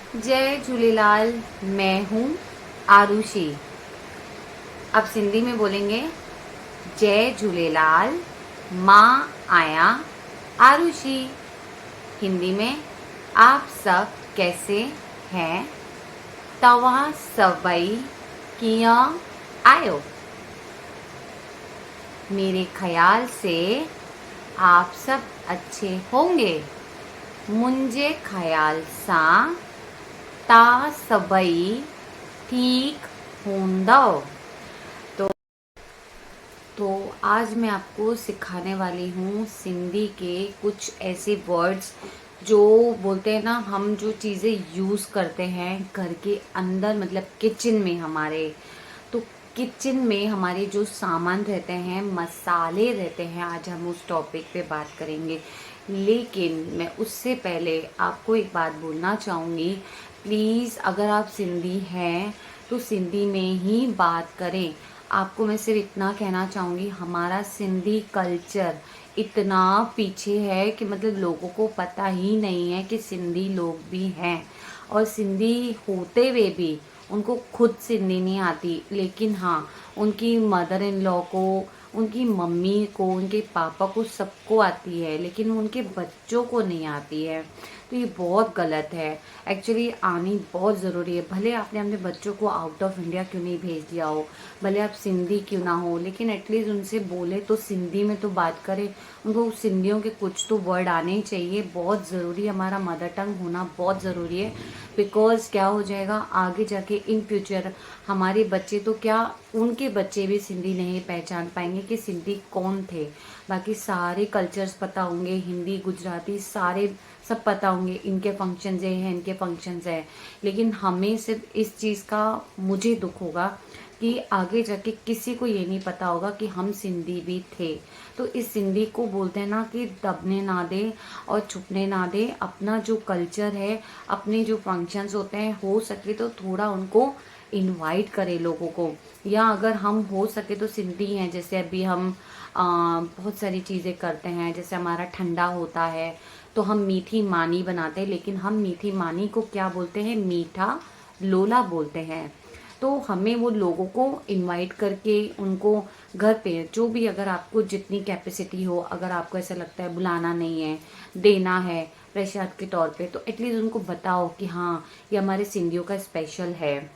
जय झूलेलाल। मैं हूँ आरुषि। अब सिंधी में बोलेंगे जय झूलेलाल, माँ आया आरुषि। हिंदी में आप सब कैसे हैं? तव्हां सभई कीअं आयो? मेरे ख्याल से आप सब अच्छे होंगे। मुंहिंजे ख्याल सां तव्हां सभई ठीक हूंदव। तो आज मैं आपको सिखाने वाली हूँ सिंधी के कुछ ऐसे वर्ड्स जो बोलते हैं ना, हम जो चीज़ें यूज़ करते हैं घर के अंदर, मतलब किचन में हमारे। तो किचन में हमारे जो सामान रहते हैं, मसाले रहते हैं, आज हम उस टॉपिक पे बात करेंगे। लेकिन मैं उससे पहले आपको एक बात बोलना चाहूँगी। प्लीज़ अगर आप सिंधी हैं तो सिंधी में ही बात करें। आपको मैं सिर्फ इतना कहना चाहूँगी, हमारा सिंधी कल्चर इतना पीछे है कि मतलब लोगों को पता ही नहीं है कि सिंधी लोग भी हैं। और सिंधी होते हुए भी उनको खुद सिंधी नहीं आती, लेकिन हाँ, उनकी मदर इन लॉ को, उनकी मम्मी को, उनके पापा को, सबको आती है, लेकिन उनके बच्चों को नहीं आती है। तो ये बहुत गलत है। एक्चुअली आनी बहुत ज़रूरी है। भले आपने अपने बच्चों को आउट ऑफ इंडिया क्यों नहीं भेज दिया हो, भले आप सिंधी क्यों ना हो, लेकिन एटलीस्ट उनसे बोले तो सिंधी में तो बात करें। उनको सिंधियों के कुछ तो वर्ड आने ही चाहिए। बहुत ज़रूरी है, हमारा मदर टंग होना बहुत ज़रूरी है। बिकॉज क्या हो जाएगा आगे जाके इन फ्यूचर, हमारे बच्चे तो क्या, उनके बच्चे भी सिंधी नहीं पहचान पाएंगे कि सिंधी कौन थे। बाकी सारे कल्चर्स पता होंगे, हिंदी गुजराती सारे सब पता होंगे, इनके फंक्शंस हैं, इनके फंक्शंस हैं। लेकिन हमें सिर्फ इस चीज़ का मुझे दुख होगा कि आगे जाके किसी को ये नहीं पता होगा कि हम सिंधी भी थे। तो इस सिंधी को बोलते हैं ना कि दबने ना दे और छुपने ना दे। अपना जो कल्चर है, अपने जो फंक्शंस होते हैं, हो सके तो थोड़ा उनको इनवाइट करें लोगों को। या अगर हम हो सके तो सिंधी हैं, जैसे अभी हम बहुत सारी चीज़ें करते हैं। जैसे हमारा ठंडा होता है तो हम मीठी मानी बनाते हैं, लेकिन हम मीठी मानी को क्या बोलते हैं? मीठा लोला बोलते हैं। तो हमें वो लोगों को इनवाइट करके उनको घर पे, जो भी, अगर आपको जितनी कैपेसिटी हो, अगर आपको ऐसा लगता है बुलाना नहीं है, देना है प्रसाद के तौर पे, तो एटलीस्ट उनको बताओ कि हाँ, ये हमारे सिंधियों का स्पेशल है।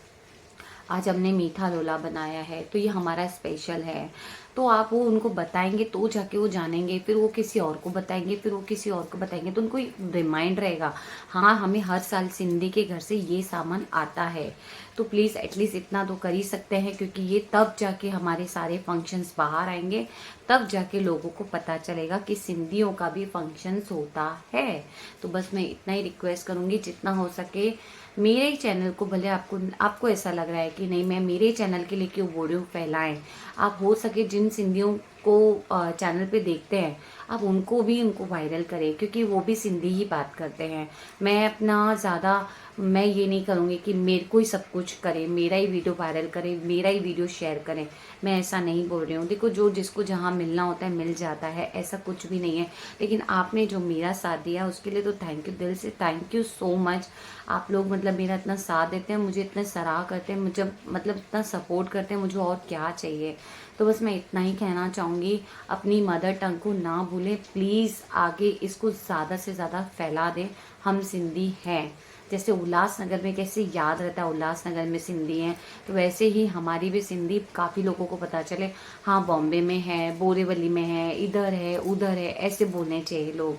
आज हमने मीठा लोला बनाया है तो ये हमारा स्पेशल है। तो आप वो उनको बताएंगे तो जाके वो जानेंगे, फिर वो किसी और को बताएंगे, फिर वो किसी और को बताएंगे, तो उनको एक रिमाइंड रहेगा, हाँ, हमें हर साल सिंधी के घर से ये सामान आता है। तो प्लीज़ एटलीस्ट इतना तो कर ही सकते हैं, क्योंकि ये तब जाके हमारे सारे फंक्शंस बाहर आएंगे, तब जाके लोगों को पता चलेगा कि सिंधियों का भी फंक्शंस होता है। तो बस मैं इतना ही रिक्वेस्ट करूँगी, जितना हो सके मेरे ही चैनल को, भले आपको आपको ऐसा लग रहा है कि नहीं मैं मेरे चैनल के लिए क्यों बोल रही हूँ, फैलाएं। आप हो सके जिन सिंधियों को चैनल पे देखते हैं, आप उनको भी उनको वायरल करें, क्योंकि वो भी सिंधी ही बात करते हैं। मैं अपना ज़्यादा, मैं ये नहीं करूँगी कि मेरे को ही सब कुछ करें, मेरा ही वीडियो वायरल करें, मेरा ही वीडियो शेयर करें। मैं ऐसा नहीं बोल रही हूँ। देखो, जो जिसको जहाँ मिलना होता है मिल जाता है, ऐसा कुछ भी नहीं है। लेकिन आपने जो मेरा साथ दिया उसके लिए तो थैंक यू, दिल से थैंक यू सो मच। आप लोग मतलब मेरा इतना साथ देते हैं, मुझे इतना सराह करते हैं, मुझे मतलब इतना सपोर्ट करते हैं, मुझे और क्या चाहिए। तो बस मैं इतना ही कहना चाहूँगी, अपनी मदर टंग को ना भूलें प्लीज़। आगे इसको ज़्यादा से ज़्यादा फैला दें। हम सिंधी हैं। जैसे उल्लासनगर में कैसे याद रहता है उल्लासनगर में सिंधी हैं, तो वैसे ही हमारी भी सिंधी काफ़ी लोगों को पता चले, हाँ, बॉम्बे में है, बोरीवली में है, इधर है, उधर है, ऐसे बोलने चाहिए लोग।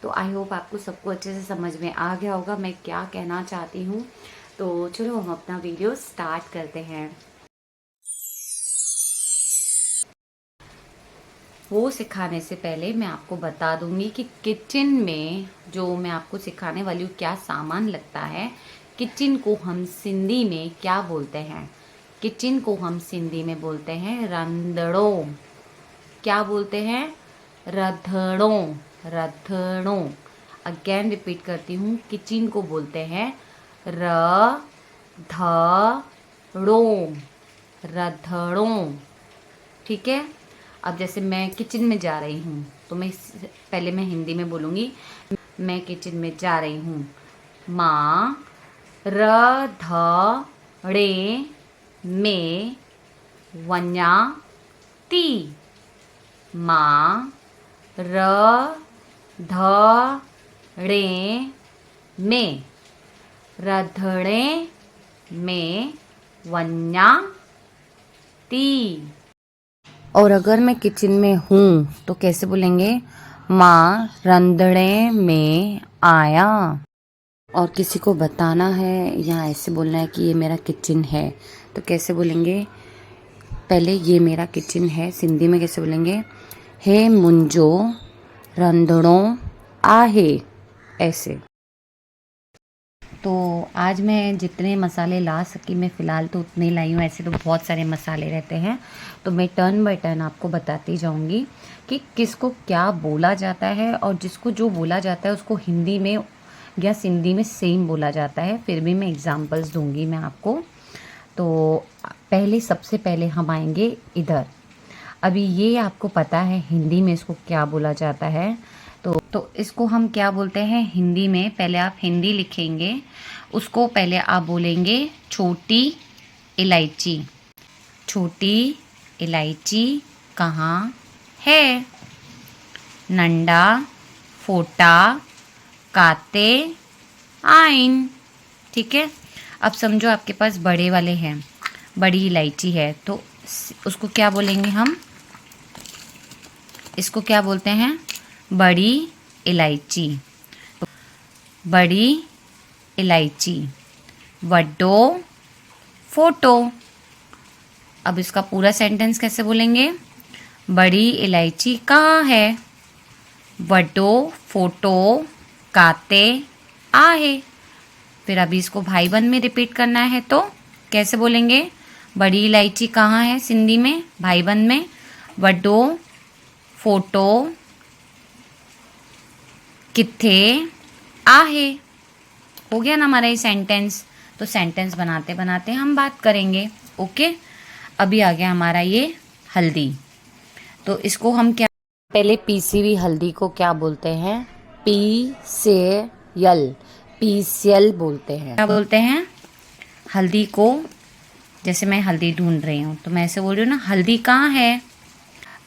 तो आई होप आपको सबको अच्छे से समझ में आ गया होगा मैं क्या कहना चाहती हूँ। तो चलो हम अपना वीडियो स्टार्ट करते हैं। वो सिखाने से पहले मैं आपको बता दूंगी कि किचन में जो मैं आपको सिखाने वाली हूँ क्या सामान लगता है। किचन को हम सिंधी में क्या बोलते हैं? किचन को हम सिंधी में बोलते हैं रंधड़ो। क्या बोलते हैं? रधड़ो। रधड़ो। अगेन रिपीट करती हूँ, किचन को बोलते हैं र ध ड़ो। रधड़ो। ठीक है। अब जैसे मैं किचन में जा रही हूँ तो पहले मैं हिंदी में बोलूँगी। मैं किचन में जा रही हूँ। माँ र ध ड़े में वन्या ती। माँ र ध ड़े में रधड़े में वन्या ती। और अगर मैं किचन में हूँ तो कैसे बोलेंगे? माँ रंधणे में आया। और किसी को बताना है या ऐसे बोलना है कि ये मेरा किचन है तो कैसे बोलेंगे? पहले ये मेरा किचन है सिंधी में कैसे बोलेंगे? हे मुंजो रंधणो आहे, ऐसे। तो आज मैं जितने मसाले ला सकी मैं फ़िलहाल तो उतने लाई हूँ। ऐसे तो बहुत सारे मसाले रहते हैं, तो मैं टर्न बाय टर्न आपको बताती जाऊँगी कि किसको क्या बोला जाता है और जिसको जो बोला जाता है उसको हिंदी में या सिंधी में सेम बोला जाता है। फिर भी मैं एग्जांपल्स दूंगी मैं आपको। तो पहले सबसे पहले हम आएंगे इधर। अभी ये आपको पता है हिंदी में इसको क्या बोला जाता है, तो इसको हम क्या बोलते हैं हिंदी में? पहले आप हिंदी लिखेंगे, उसको पहले आप बोलेंगे छोटी इलायची। छोटी इलायची कहाँ है? नंडा फोटा काते आइन। ठीक है, अब समझो आपके पास बड़े वाले हैं, बड़ी इलायची है, तो उसको क्या बोलेंगे हम? इसको क्या बोलते हैं? बड़ी इलायची। बड़ी इलायची। वड्डो फोटो। अब इसका पूरा सेंटेंस कैसे बोलेंगे? बड़ी इलायची कहाँ है? वड्डो फोटो काते आहे। फिर अभी इसको भाई बंद में रिपीट करना है तो कैसे बोलेंगे? बड़ी इलायची कहाँ है सिंधी में? भाई बंद में वड्डो फोटो किथे आहे। हो गया ना हमारा ये सेंटेंस। तो सेंटेंस बनाते बनाते हम बात करेंगे। ओके, अभी आ गया हमारा ये हल्दी। तो इसको हम क्या, पहले पीसी हुई हल्दी को क्या बोलते हैं? पीसेयल। पीसेयल बोलते हैं। क्या बोलते हैं? हल्दी को, जैसे मैं हल्दी ढूंढ रही हूँ तो मैं ऐसे बोल रही हूँ ना, हल्दी कहाँ है?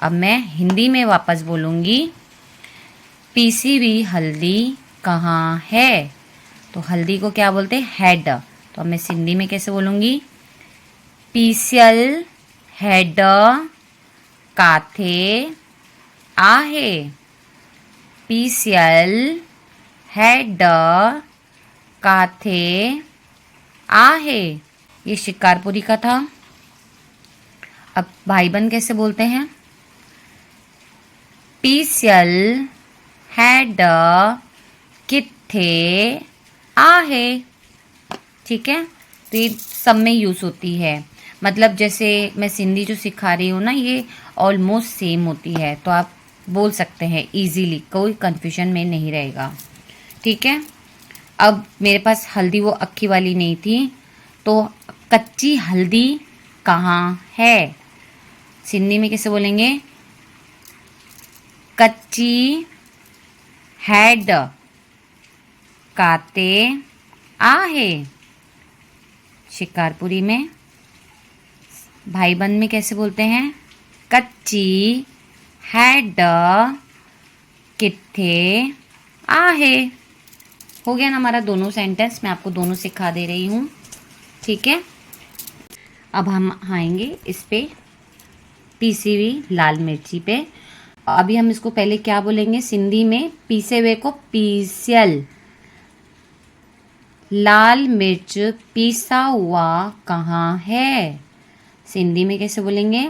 अब मैं हिंदी में वापस बोलूँगी पीसी हुई हल्दी कहाँ है? तो हल्दी को क्या बोलते हैं? हेड। तो अब मैं सिंधी में कैसे बोलूँगी? पीसियल हेड काथे आहे। पीसियल हेड काथे आहे। ये शिकारपुरी का था। अब भाईबंद कैसे बोलते हैं? पीसियल हेड किथे आहे। ठीक है, तो ये सब में यूज़ होती है। मतलब जैसे मैं सिंधी जो सिखा रही हूँ ना, ये ऑलमोस्ट सेम होती है, तो आप बोल सकते हैं इजीली, कोई कन्फ्यूजन में नहीं रहेगा। ठीक है, अब मेरे पास हल्दी वो अक्खी वाली नहीं थी, तो कच्ची हल्दी कहाँ है? सिंधी में कैसे बोलेंगे? कच्ची हेड काते आहे। शिकारपुरी में भाईबंद में कैसे बोलते हैं? कच्ची हेड किथे आहे। हो गया ना हमारा दोनों सेंटेंस। मैं आपको दोनों सिखा दे रही हूँ। ठीक है, अब हम आएंगे इस पे पीसी हुई लाल मिर्ची पे। अभी हम इसको पहले क्या बोलेंगे सिंधी में? पीसे हुए को पीसियल। लाल मिर्च पीसा हुआ कहाँ है? सिंधी में कैसे बोलेंगे?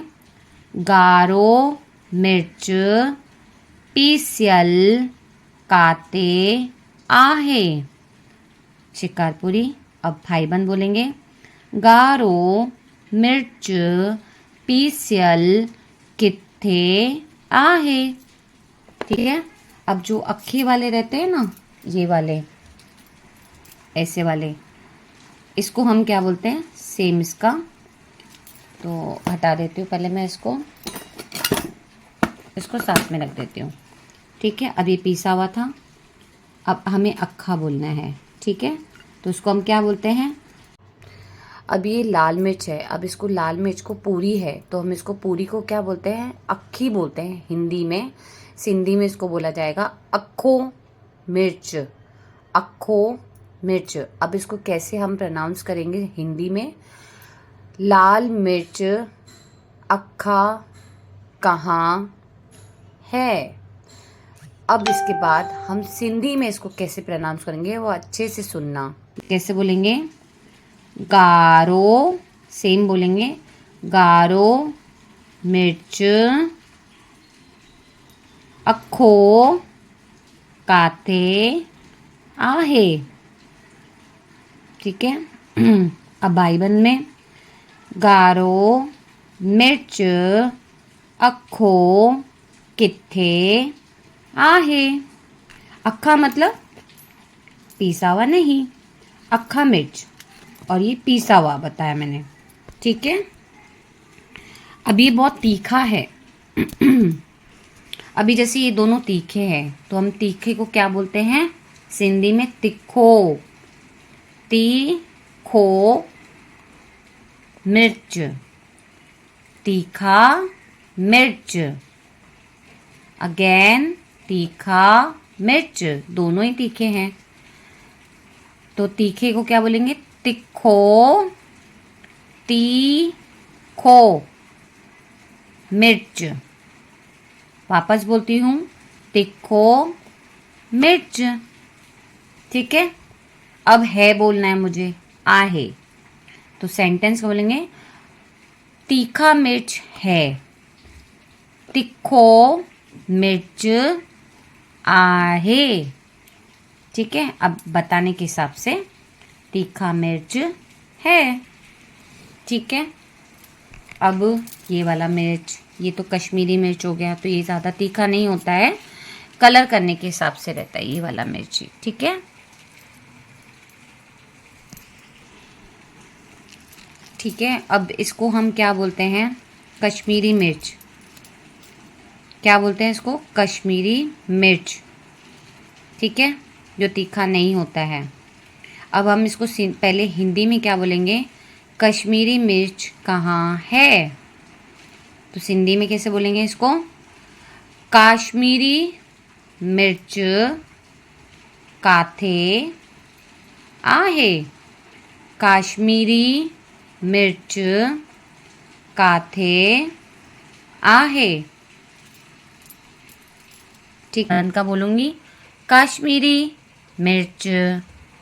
गारो मिर्च पीसियल काते आहे। शिकारपुरी। अब भाईबंद बोलेंगे गारो मिर्च पीसियल किथे आहे। ठीक है, अब जो अक्खी वाले रहते हैं ना, ये वाले ऐसे वाले, इसको हम क्या बोलते हैं? सेम इसका, तो हटा देती हूँ पहले मैं इसको साथ में रख देती हूँ। ठीक है, अब ये पीसा हुआ था, अब हमें अक्खा बोलना है। ठीक है, तो उसको हम क्या बोलते हैं? अब ये लाल मिर्च है, अब इसको लाल मिर्च को पूरी है तो हम इसको पूरी को क्या बोलते हैं? अक्खी बोलते हैं हिंदी में। सिंधी में इसको बोला जाएगा अक्खो मिर्च, अक्खो मिर्च। अब इसको कैसे हम प्रोनाउंस करेंगे हिंदी में? लाल मिर्च अक्खा कहाँ है। अब इसके बाद हम सिंधी में इसको कैसे प्रोनाउंस करेंगे वो अच्छे से सुनना। कैसे बोलेंगे? गारो, सेम बोलेंगे, गारो मिर्च अखो काथे आहे। ठीक है। अब भाई बहन में गारो मिर्च अखो किथे आहे। अक्खा मतलब पीसा हुआ नहीं, अक्खा मिर्च, और ये पीसा हुआ बताया मैंने। ठीक है। अब ये बहुत तीखा है। अभी जैसे ये दोनों तीखे हैं तो हम तीखे को क्या बोलते हैं सिंधी में? तिखो, तीखो मिर्च, तीखा मिर्च, अगेन तीखा मिर्च, दोनों ही तीखे हैं तो तीखे को क्या बोलेंगे? तिखो, तीखो मिर्च। वापस बोलती हूँ, तिखो मिर्च। ठीक है। अब है बोलना है मुझे, आहे, तो सेंटेंस को बोलेंगे तीखा मिर्च है, तिखो मिर्च आहे। ठीक है। अब बताने के हिसाब से तीखा मिर्च है। ठीक है। अब ये वाला मिर्च, ये तो कश्मीरी मिर्च हो गया, तो ये ज़्यादा तीखा नहीं होता है, कलर करने के हिसाब से रहता है ये वाला मिर्ची। ठीक है। ठीक है। अब इसको हम क्या बोलते हैं? कश्मीरी मिर्च। क्या बोलते हैं इसको? कश्मीरी मिर्च। ठीक है, जो तीखा नहीं होता है। अब हम इसको पहले हिंदी में क्या बोलेंगे? कश्मीरी मिर्च कहाँ है। तो सिंधी में कैसे बोलेंगे इसको? काश्मीरी मिर्च काथे आहे। काश्मीरी मिर्च काथे आहे। ठीक है। का बोलूँगी काश्मीरी मिर्च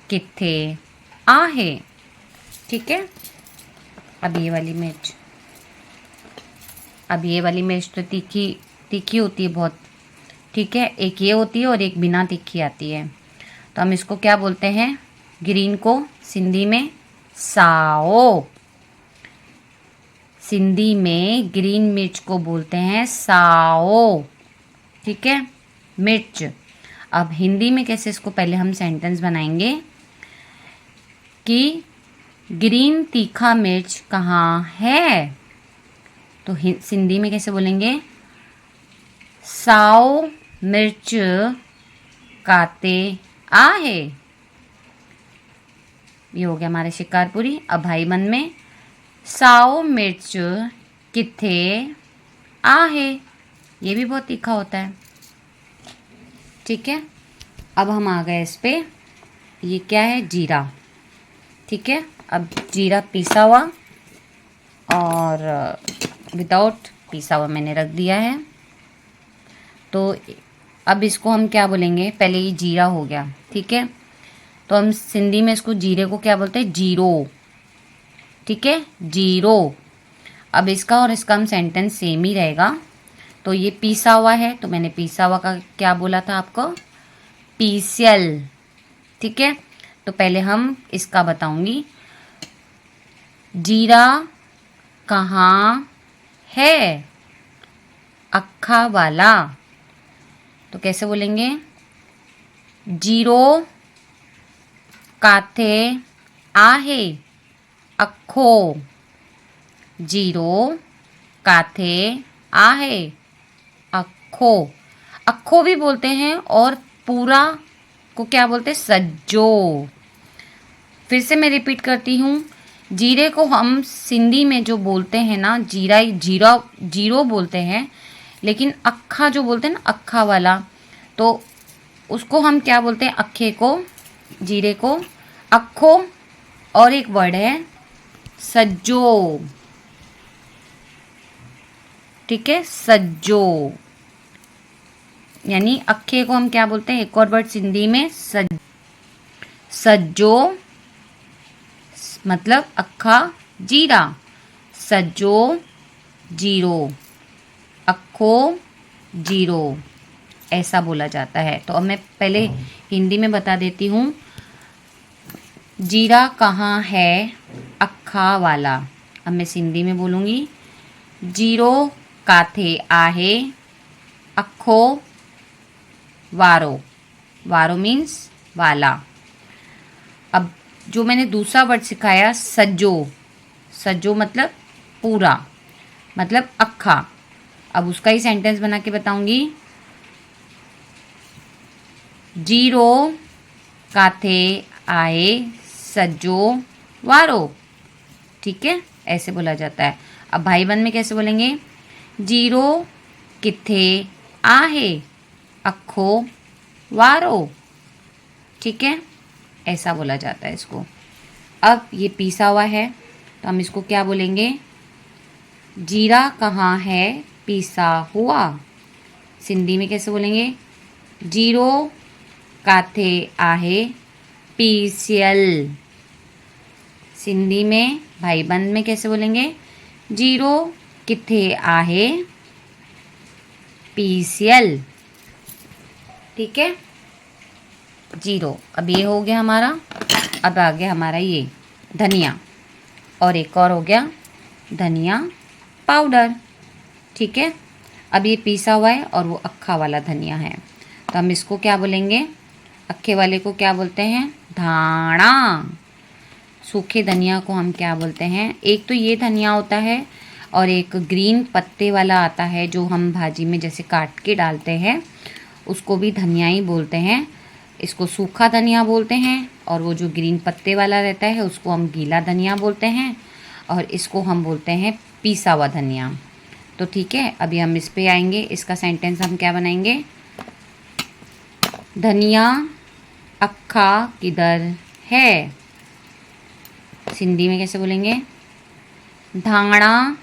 किथे आहे। ठीक है। अब ये वाली मिर्च, अब ये वाली मिर्च तो तीखी तीखी होती है बहुत। ठीक है। एक ये होती है और एक बिना तीखी आती है। तो हम इसको क्या बोलते हैं? ग्रीन को सिंधी में साओ। सिंधी में ग्रीन मिर्च को बोलते हैं साओ। ठीक है, मिर्च। अब हिंदी में कैसे इसको पहले हम सेंटेंस बनाएंगे कि ग्रीन तीखा मिर्च कहाँ है। तो सिंधी में कैसे बोलेंगे? साओ मिर्च काते आहे। ये हो गया हमारे शिकारपुरी। अब भाई बन में साओ मिर्च किथे आहे। ये भी बहुत तीखा होता है। ठीक है। अब हम आ गए इस पे, ये क्या है? जीरा। ठीक है। अब जीरा पीसा हुआ और विदाउट पीसा हुआ मैंने रख दिया है। तो अब इसको हम क्या बोलेंगे? पहले ये जीरा हो गया। ठीक है। तो हम सिंधी में इसको जीरे को क्या बोलते हैं? जीरो। ठीक है, जीरो। अब इसका और इसका हम सेंटेंस सेम ही रहेगा। तो ये पीसा हुआ है, तो मैंने पीसा हुआ का क्या बोला था आपको? पीसल। ठीक है। तो पहले हम इसका बताऊंगी, जीरा कहाँ है? अक्खा वाला। तो कैसे बोलेंगे? जीरो काथे आहे। अखो। जीरो काथे आहे। अखो। अखो भी बोलते हैं और पूरा को क्या बोलते हैं? सज्जो। फिर से मैं रिपीट करती हूँ, जीरे को हम सिंधी में जो बोलते हैं ना, जीरो बोलते हैं, लेकिन अक्खा जो बोलते हैं ना, अक्खा वाला, तो उसको हम क्या बोलते हैं? अक्खे को, जीरे को अक्खो। और एक वर्ड है सज्जो, ठीक है, सज्जो, यानी अक्खे को हम क्या बोलते हैं? एक और वर्ड सिंधी में सज्जो, मतलब अक्खा जीरा, सज्जो जीरो, अक्खो जीरो, ऐसा बोला जाता है। तो अब मैं पहले हिंदी में बता देती हूँ। जीरा कहाँ है? अक्खा वाला। अब मैं सिंधी में बोलूँगी, जीरो काथे आहे? अक्खो वारो, वारो मीन्स वाला। अब जो मैंने दूसरा वर्ड सिखाया सज्जो, सज्जो मतलब पूरा, मतलब अक्खा। अब उसका ही सेंटेंस बना के बताऊंगी, जीरो काथे आए सज्जो वारो, ठीक है, ऐसे बोला जाता है। अब भाई बहन में कैसे बोलेंगे? जीरो किथे आहे? अक्खो वारो, ठीक है, ऐसा बोला जाता है इसको। अब ये पीसा हुआ है, तो हम इसको क्या बोलेंगे? जीरा कहाँ है? पीसा हुआ। सिंधी में कैसे बोलेंगे? जीरो काथे आहे? पीसियल। सिंधी में भाईबंद में कैसे बोलेंगे? जीरो किथे आहे? पीसियल, ठीक है, जीरो। अब ये हो गया हमारा। अब आ गया हमारा ये धनिया, और एक और हो गया धनिया पाउडर, ठीक है। अब ये पीसा हुआ है और वो अक्खा वाला धनिया है, तो हम इसको क्या बोलेंगे? अक्खे वाले को क्या बोलते हैं? धाना। सूखे धनिया को हम क्या बोलते हैं? एक तो ये धनिया होता है, और एक ग्रीन पत्ते वाला आता है जो हम भाजी में जैसे काट के डालते हैं, उसको भी धनिया ही बोलते हैं। इसको सूखा धनिया बोलते हैं, और वो जो ग्रीन पत्ते वाला रहता है उसको हम गीला धनिया बोलते हैं, और इसको हम बोलते हैं पीसा हुआ धनिया। तो ठीक है, अभी हम इस पे आएंगे। इसका सेंटेंस हम क्या बनाएंगे? धनिया अक्खा किधर है? सिंधी में कैसे बोलेंगे? धाणा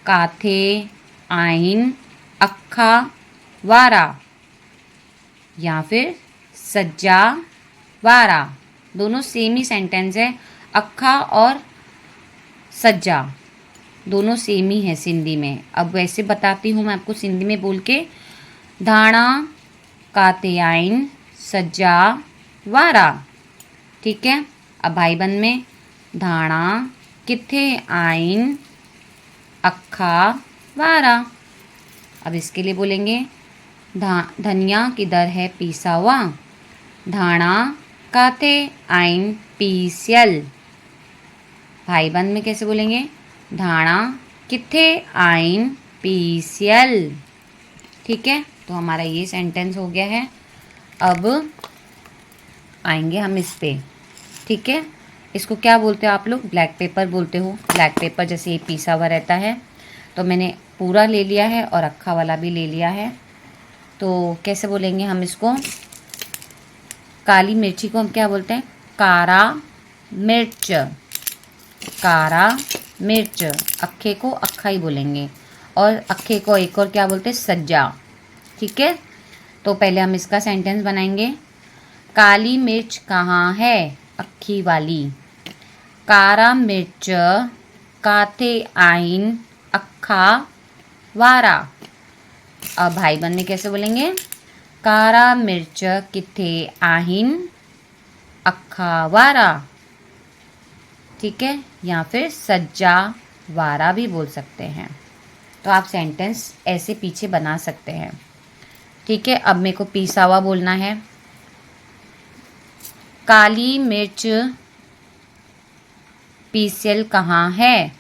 काथे आइन अक्खा वारा, या फिर सज्जा वारा। दोनों सेम ही सेंटेंस है, अक्खा और सज्जा दोनों सेम ही है सिंधी में। अब वैसे बताती हूँ मैं आपको सिंधी में बोल के। धाणा काते आइन सज्जा वारा, ठीक है। अब भाईबंद में धाणा किथे आइन अक्खा वारा। अब इसके लिए बोलेंगे धनिया किधर है पीसा हुआ? धाणा काथे आइन पीसियल। भाईबंद में कैसे बोलेंगे? धाणा किथे आइन पीसियल, ठीक है। तो हमारा ये सेंटेंस हो गया है। अब आएंगे हम इस पे, ठीक है। इसको क्या बोलते हो आप लोग? ब्लैक पेपर बोलते हो। ब्लैक पेपर जैसे ये पीसा हुआ रहता है, तो मैंने पूरा ले लिया है और अक्खा वाला भी ले लिया है। तो कैसे बोलेंगे हम इसको? काली मिर्ची को हम क्या बोलते हैं? कारा मिर्च। कारा मिर्च। अक्खे को अक्खा ही बोलेंगे, और अक्खे को एक और क्या बोलते हैं? सज्जा, ठीक है। तो पहले हम इसका सेंटेंस बनाएंगे। काली मिर्च कहाँ है? अक्खी वाली। कारा मिर्च काथे आइन अक्खा वारा। अब भाई बहन में कैसे बोलेंगे? कारा मिर्च किथे आहिन अक्खा वारा, ठीक है, या फिर सज्जा वारा भी बोल सकते हैं। तो आप सेंटेंस ऐसे पीछे बना सकते हैं, ठीक है। अब मेरे को पीसा हुआ बोलना है। काली मिर्च पीसियल कहाँ है?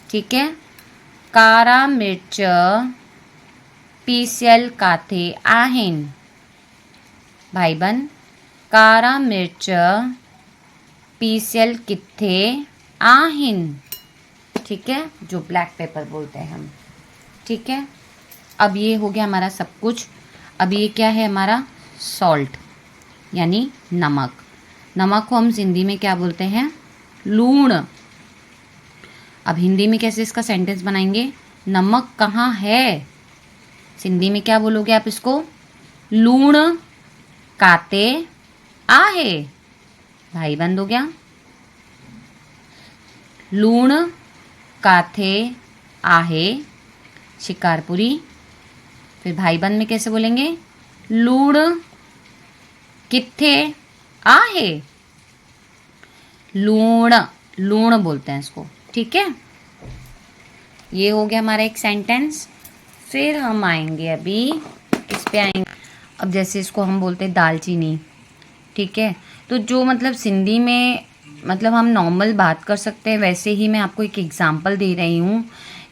ठीक है। कारा मिर्च पीसियल काथे आहिन। भाईबन, कारा मिर्च पीसल किथे आहिन। ठीक है, जो ब्लैक पेपर बोलते हैं हम। ठीक है, अब ये हो गया हमारा सब कुछ। अब ये क्या है हमारा सॉल्ट यानी नमक। नमक को हम हिंदी में क्या बोलते हैं लूण। अब हिंदी में कैसे इसका सेंटेंस बनाएंगे, नमक कहाँ है, हिंदी में क्या बोलोगे आप इसको, लूण काते आहे। भाई बंद हो गया, लूण काथे आहे शिकारपुरी। फिर भाई बंद में कैसे बोलेंगे, लूण किथे आहे, लूण, लूण बोलते हैं इसको। ठीक है, ये हो गया हमारा एक सेंटेंस। फिर हम आएंगे अभी इस पे आएंगे। अब जैसे इसको हम बोलते हैं दालचीनी। ठीक है, तो जो मतलब सिंधी में मतलब हम नॉर्मल बात कर सकते हैं, वैसे ही मैं आपको एक एग्जांपल दे रही हूँ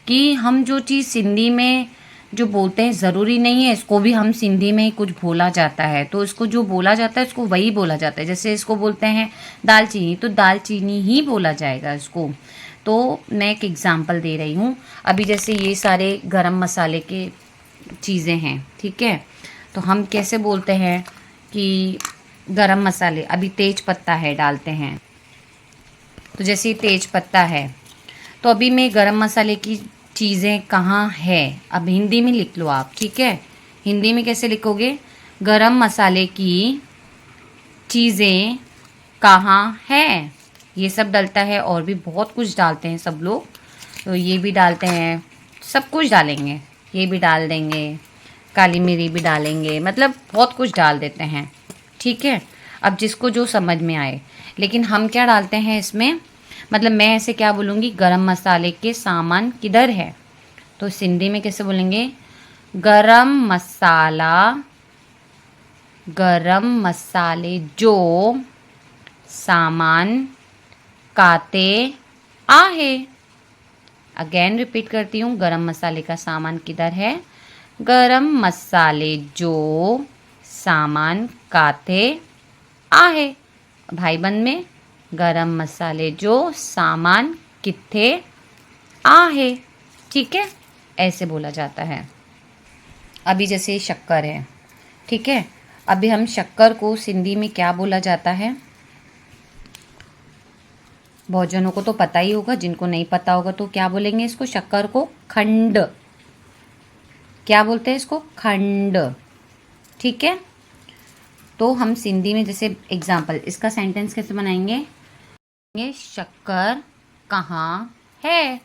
कि हम जो चीज़ सिंधी में जो बोलते हैं ज़रूरी नहीं है इसको भी हम सिंधी में ही कुछ बोला जाता है, तो इसको जो बोला जाता है इसको वही बोला जाता है। जैसे इसको बोलते हैं दालचीनी, तो दालचीनी ही बोला जाएगा इसको। तो मैं एक एग्जांपल दे रही हूँ। अभी जैसे ये सारे गरम मसाले के चीज़ें हैं, ठीक है, तो हम कैसे बोलते हैं कि गरम मसाले, अभी तेज पत्ता है डालते हैं, तो जैसे तेज पत्ता है, तो अभी मैं गरम मसाले की चीज़ें कहाँ है, अब हिंदी में लिख लो आप। ठीक है, हिंदी में कैसे लिखोगे, गरम मसाले की चीज़ें कहाँ है। ये सब डलता है और भी बहुत कुछ डालते हैं सब लोग, तो ये भी डालते हैं, सब कुछ डालेंगे, ये भी डाल देंगे, काली मिर्च भी डालेंगे, मतलब बहुत कुछ डाल देते हैं। ठीक है, अब जिसको जो समझ में आए। लेकिन हम क्या डालते हैं इसमें, मतलब मैं ऐसे क्या बोलूँगी, गरम मसाले के सामान किधर है, तो सिंधी में कैसे बोलेंगे, गरम मसाला, गरम मसाले जो सामान काते आहे। अगेन रिपीट करती हूँ, गरम मसाले का सामान किधर है, गरम मसाले जो सामान काते आहे। भाई बंद में, गरम मसाले जो सामान किथे आहे। ठीक है, ऐसे बोला जाता है। अभी जैसे शक्कर है, ठीक है, अभी हम शक्कर को सिंधी में क्या बोला जाता है, बहुत जनों को तो पता ही होगा, जिनको नहीं पता होगा तो क्या बोलेंगे इसको, शक्कर को खंड, क्या बोलते हैं इसको, खंड। ठीक है, तो हम सिंधी में जैसे एग्जाम्पल, इसका सेंटेंस कैसे बनाएंगे, ये शक्कर कहाँ है,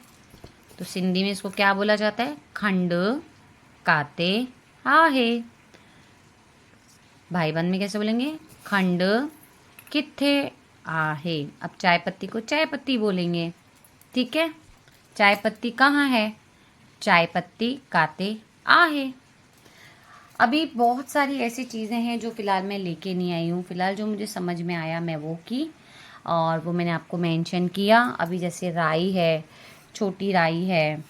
तो सिंधी में इसको क्या बोला जाता है, खंड काते आहे। भाई बंद में कैसे बोलेंगे, खंड किथे आहे। अब चाय पत्ती को चाय पत्ती बोलेंगे। ठीक है, चाय पत्ती कहाँ है, चाय पत्ती काते आहे। अभी बहुत सारी ऐसी चीज़ें हैं जो फ़िलहाल मैं लेके नहीं आई हूँ, फ़िलहाल जो मुझे समझ में आया मैं वो की, और वो मैंने आपको मेंशन किया। अभी जैसे राई है, छोटी राई है,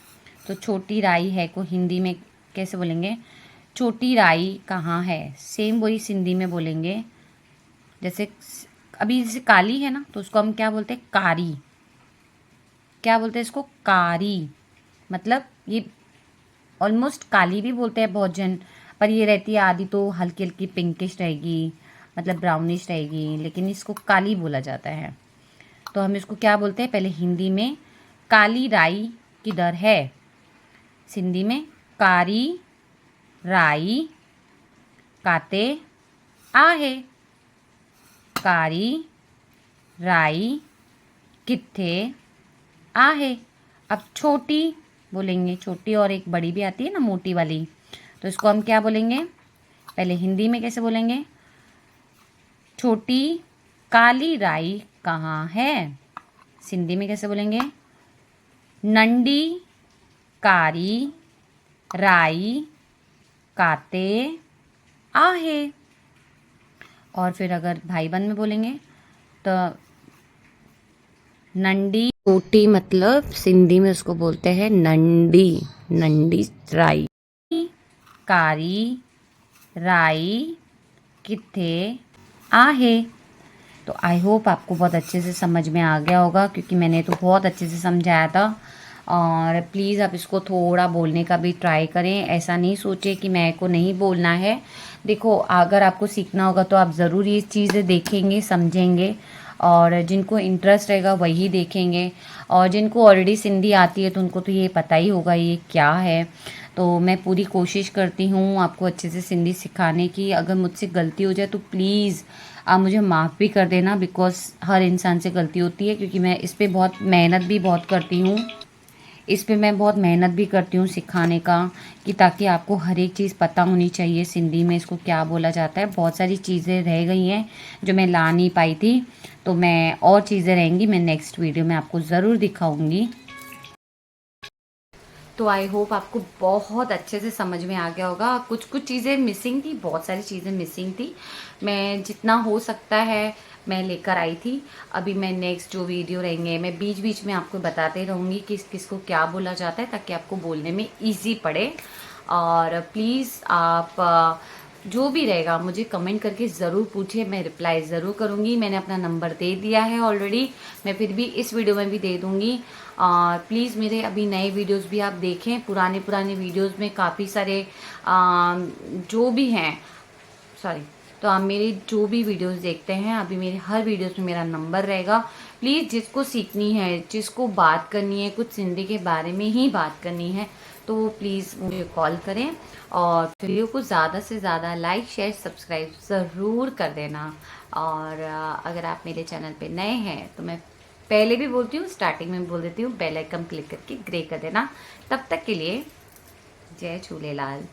तो छोटी राई है को हिंदी में कैसे बोलेंगे, छोटी राई कहाँ है, सेम वही सिंधी में बोलेंगे। जैसे अभी जैसे काली है ना, तो उसको हम क्या बोलते हैं, कारी, क्या बोलते हैं इसको, कारी, मतलब ये ऑलमोस्ट काली भी बोलते हैं बहुत जन, पर ये रहती है आधी तो हल्की हल्की पिंकिश रहेगी, मतलब ब्राउनिश रहेगी, लेकिन इसको काली बोला जाता है। तो हम इसको क्या बोलते हैं, पहले हिंदी में काली राई किधर है, सिंधी में कारी राई काते आहे, कारी राई किथे आहे। अब छोटी बोलेंगे, छोटी और एक बड़ी भी आती है ना, मोटी वाली, तो इसको हम क्या बोलेंगे, पहले हिंदी में कैसे बोलेंगे, छोटी काली राई कहाँ है, सिंधी में कैसे बोलेंगे, नंडी कारी राई काते आहे। और फिर अगर भाई बंद में बोलेंगे तो नंडी, छोटी मतलब सिंधी में उसको बोलते हैं नंडी, नंडी राई, कारी राई किथे आहे। तो तो आई होप आपको बहुत अच्छे से समझ में आ गया होगा, क्योंकि मैंने तो बहुत अच्छे से समझाया था। और प्लीज़ आप इसको थोड़ा बोलने का भी ट्राई करें, ऐसा नहीं सोचे कि मेरे को नहीं बोलना है। देखो, अगर आपको सीखना होगा तो आप ज़रूर ये चीज़ें देखेंगे, समझेंगे, और जिनको इंटरेस्ट रहेगा वही देखेंगे, और जिनको ऑलरेडी सिंधी आती है तो उनको तो ये पता ही होगा ये क्या है। तो मैं पूरी कोशिश करती हूँ आपको अच्छे से सिंधी सिखाने की। अगर मुझसे गलती हो जाए तो प्लीज़ आप मुझे माफ़ भी कर देना, बिकॉज़ हर इंसान से गलती होती है, क्योंकि मैं इस पे बहुत मेहनत भी बहुत करती हूँ। इस पे मैं बहुत मेहनत भी करती हूँ सिखाने का, कि ताकि आपको हर एक चीज़ पता होनी चाहिए सिंधी में इसको क्या बोला जाता है। बहुत सारी चीज़ें रह गई हैं जो मैं ला नहीं पाई थी, तो मैं और चीज़ें रहेंगी, मैं नेक्स्ट वीडियो में आपको ज़रूर दिखाऊंगी। तो आई होप आपको बहुत अच्छे से समझ में आ गया होगा। कुछ कुछ चीज़ें मिसिंग थी, बहुत सारी चीज़ें मिसिंग थी। मैं जितना हो सकता है मैं लेकर आई थी। अभी मैं नेक्स्ट जो वीडियो रहेंगे मैं बीच बीच में आपको बताते रहूँगी किस किस को क्या बोला जाता है, ताकि आपको बोलने में ईजी पड़े। और प्लीज़ आप जो भी रहेगा मुझे कमेंट करके ज़रूर पूछिए, मैं रिप्लाई ज़रूर करूँगी। मैंने अपना नंबर दे दिया है ऑलरेडी, मैं फिर भी इस वीडियो में भी दे दूँगी। और प्लीज़ मेरे अभी नए वीडियोस भी आप देखें। पुराने पुराने वीडियोस में काफ़ी सारे जो भी हैं, सॉरी, तो आप मेरी जो भी वीडियोस देखते हैं, अभी मेरे हर वीडियोस में मेरा नंबर रहेगा। प्लीज़ जिसको सीखनी है, जिसको बात करनी है, कुछ सिंधी के बारे में ही बात करनी है, तो वो प्लीज़ मुझे कॉल करें। और वीडियो को ज़्यादा से ज़्यादा लाइक शेयर सब्सक्राइब ज़रूर कर देना। और अगर आप मेरे चैनल पे नए हैं तो मैं पहले भी बोलती हूँ, स्टार्टिंग में बोल देती हूँ, बेल आइकन क्लिक करके ग्रे कर देना। तब तक के लिए जय झूलेलाल।